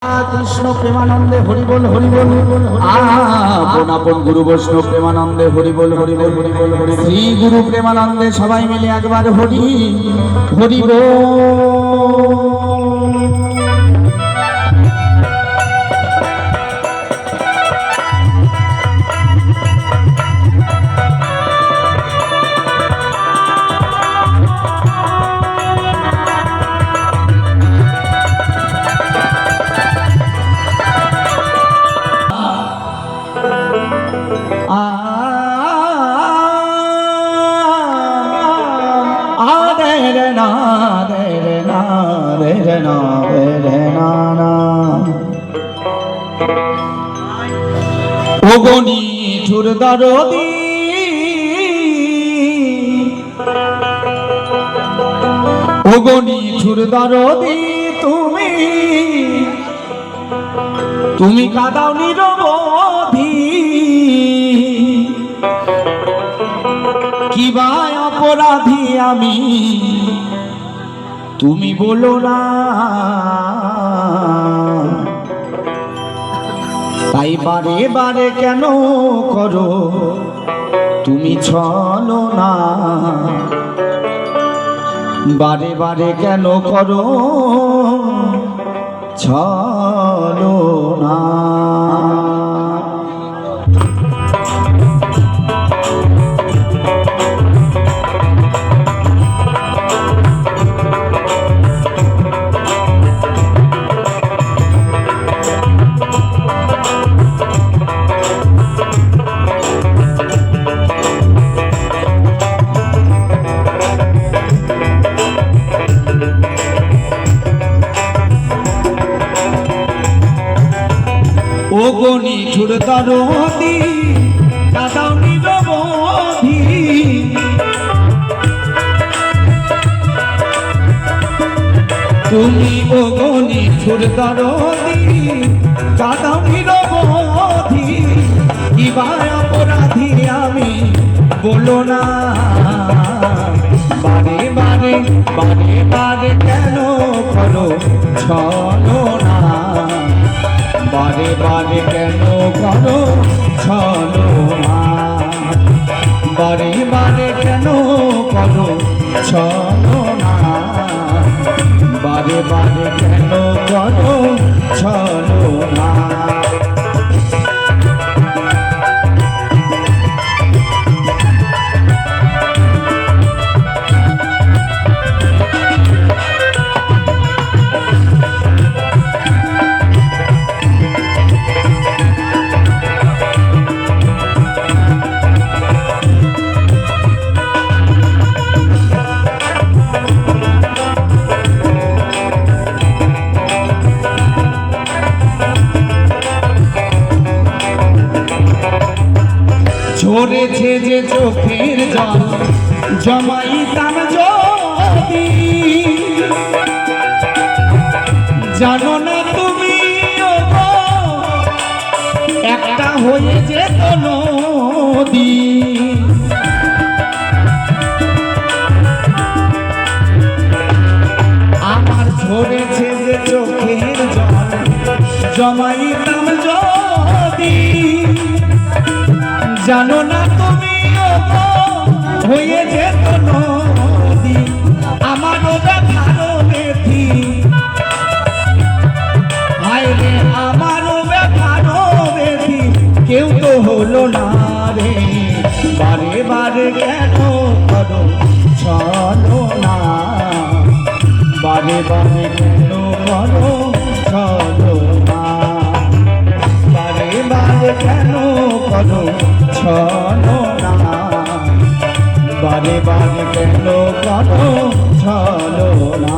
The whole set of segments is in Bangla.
কৃষ্ণ প্রেমানন্দে হরিবোল হরিবোল আপন আপন গুরু বৈষ্ণব প্রেমানন্দে হরিবোল হরিবোল হরিবোল হরি শ্রী গুরু প্রেমানন্দে সবাই মিলে একবার হরি হরিবোল। ওগনি ঠুর দরদি ওগনি ঠুর দরদি তুমি কাঁদাও নিরবধি কি বা অপরাধী আমি তুমি বলো না, তাই বারে বারে কেন করো তুমি ছলো না, বারে বারে কেন করো ছলো না। ওগনি ঠুর দরদি কাঁদাও নিরবধি তুমি ওগনি ঠুর দরদি কাঁদাও নিরবধি কি বা অপরাধী আমি বলো না, বারে বারে বারে বারে কেন করো ছলো না, বারে বারে কেন করো ছলো না, বারে বারে কেন করো ছলো না, বারে বারে কেন করো ছলো না। ঝরেছে যে চোখের জল জমাইতাম যদি, জানো না তুমি একটা হয়ে যেত নদী, আমার ঝরেছে যে চোখের জল জমাইতাম যদি, জানো না তুমি হয়ে যেত নদী, আমারও ব্যথারও বেথি হায় রে, আমারও ব্যথারও বেথি কেউ তো হলো না রে, বারে বারে কেন করো ছলো না, বারে বারে কেন করো ছলো না, বারে বারে কেন করো ছলো না, বারে বারে কেন করো ছলো না।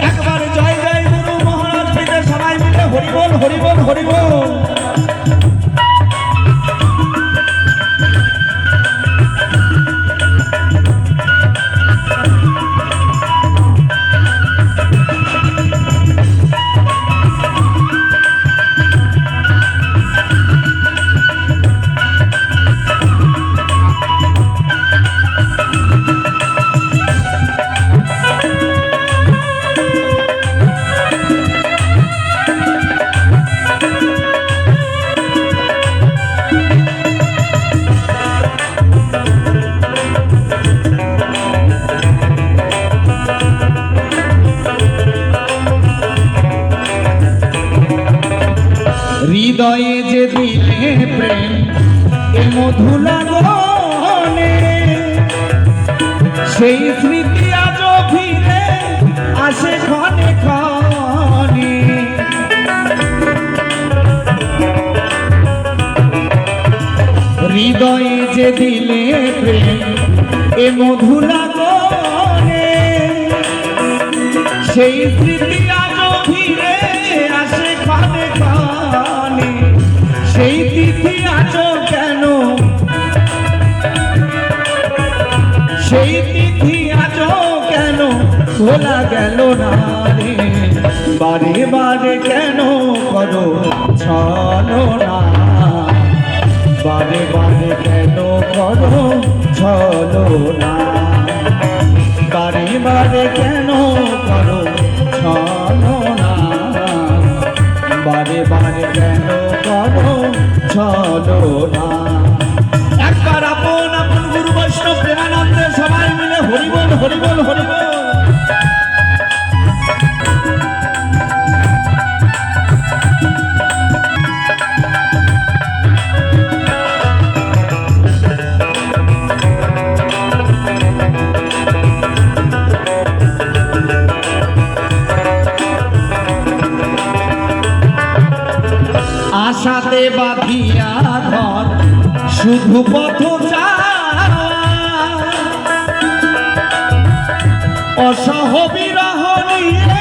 একবার জয় জয় গুরু মহারাজ মিলে সবাই মিলে হরিবোল হরিবোল হরিবোল। হৃদয়ে যে দিলে প্রেম এ মধু লাগনে, সেই স্মৃতি আজ ফিরে আসে ক্ষণে ক্ষণে। হৃদয়ে যে দিলে প্রেম এ মধু লাগনে, সেই স্মৃতি আজ ফিরে আসে ক্ষণে ক্ষণে। সেই তিথি আজ কেন, সেই তিথি আজ কেন ভোলা গেল না রে। বারে বারে কেন করো ছলনা, বারে বারে কেন করো ছলনা, বারে বারে কেন করো ছলনা, বারে বারে কেন করো ছলনা। একবার আপন আপন গুরু বৈষ্ণব প্রেমানন্দে সবাই মিলে হরি বল হরি বল হরি বল। আশাতে বাঁধিয়া ঘর শুধু পথ অসহ বিরহ নিয়ে